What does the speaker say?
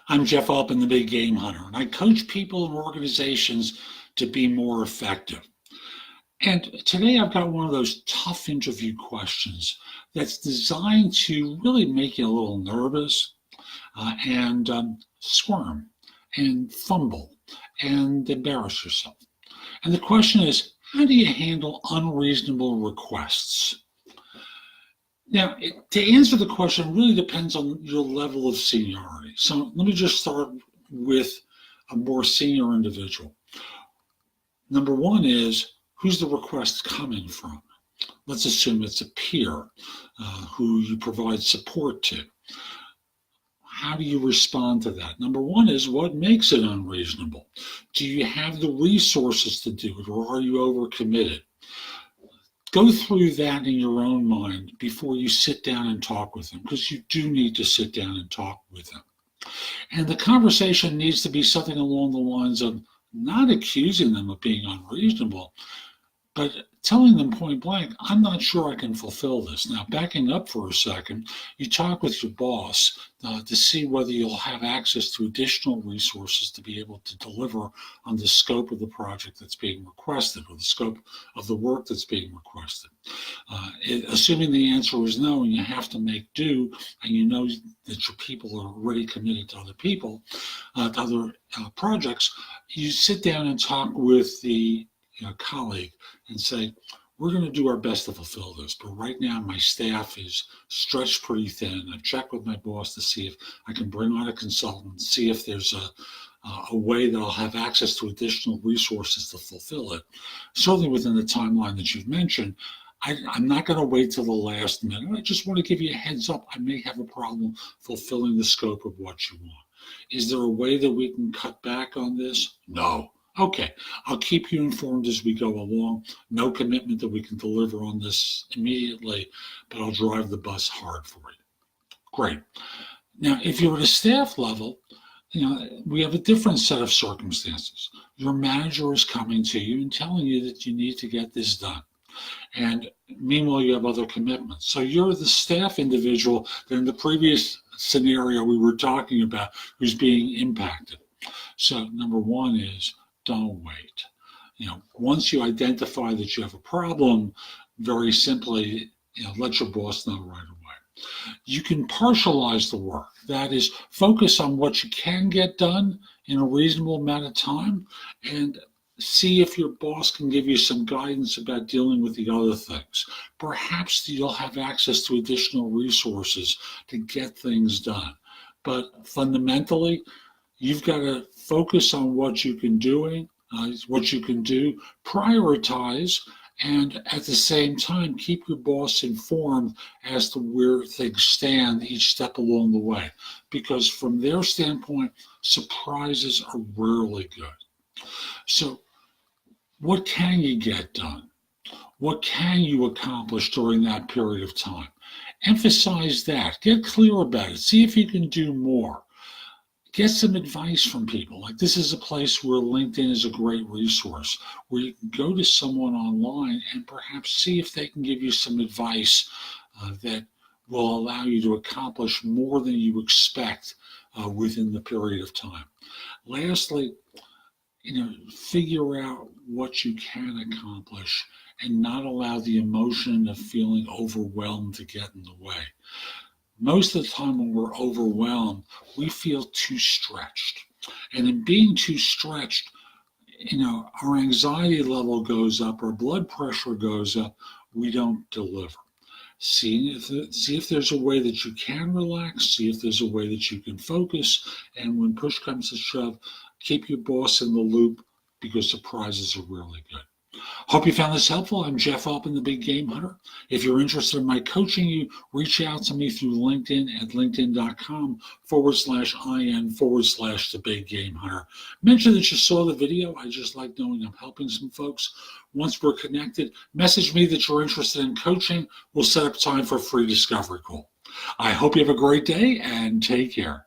I'm Jeff Altman, the Big Game Hunter, and I coach people and organizations to be more effective. And today I've got one of those tough interview questions that's designed to really make you a little nervous and squirm and fumble and embarrass yourself. And the question is, how do you handle unreasonable requests? Now, to answer the question really depends on your level of seniority. So let me just start with a more senior individual. Number one is, who's the request coming from? Let's assume it's a peer who you provide support to. How do you respond to that? Number one is, what makes it unreasonable? Do you have the resources to do it, or are you overcommitted? Go through that in your own mind before you sit down and talk with them, because you do need to sit down and talk with them. And the conversation needs to be something along the lines of not accusing them of being unreasonable, but telling them point blank, I'm not sure I can fulfill this. Now, backing up for a second, you talk with your boss to see whether you'll have access to additional resources to be able to deliver on the scope of the project that's being requested, or the scope of the work that's being requested. Assuming the answer is no, and you have to make do, and you know that your people are already committed to other people, to other projects, you sit down and talk with the colleague and say, we're going to do our best to fulfill this, but right now my staff is stretched pretty thin. I've checked with my boss to see if I can bring on a consultant, see if there's a way that I'll have access to additional resources to fulfill it, certainly within the timeline that you've mentioned. I'm not going to wait till the last minute. I just want to give you a heads up. I may have a problem fulfilling the scope of what you want. Is there a way that we can cut back on this? No. Okay, I'll keep you informed as we go along. No commitment that we can deliver on this immediately, but I'll drive the bus hard for you. Great. Now, if you're at a staff level, we have a different set of circumstances. Your manager is coming to you and telling you that you need to get this done. And meanwhile, you have other commitments. So you're the staff individual that in the previous scenario we were talking about who's being impacted. So number one is, don't wait. Once you identify that you have a problem, very simply, let your boss know right away. You can partialize the work. That is, focus on what you can get done in a reasonable amount of time, and see if your boss can give you some guidance about dealing with the other things. Perhaps you'll have access to additional resources to get things done. But fundamentally, you've got to focus on what you can do, prioritize, and at the same time, keep your boss informed as to where things stand each step along the way. Because from their standpoint, surprises are rarely good. So what can you get done? What can you accomplish during that period of time? Emphasize that. Get clear about it. See if you can do more. Get some advice from people. Like, this is a place where LinkedIn is a great resource, where you can go to someone online and perhaps see if they can give you some advice that will allow you to accomplish more than you expect within the period of time. Lastly, figure out what you can accomplish and not allow the emotion of feeling overwhelmed to get in the way. Most of the time when we're overwhelmed, we feel too stretched. And in being too stretched, our anxiety level goes up, our blood pressure goes up, we don't deliver. See if there's a way that you can relax, see if there's a way that you can focus, and when push comes to shove, keep your boss in the loop, because surprises are really good. Hope you found this helpful. I'm Jeff Altman, the Big Game Hunter. If you're interested in my coaching you, reach out to me through LinkedIn at linkedin.com/IN/the Big Game Hunter. Mention that you saw the video. I just like knowing I'm helping some folks. Once we're connected, message me that you're interested in coaching. We'll set up time for a free discovery call. I hope you have a great day and take care.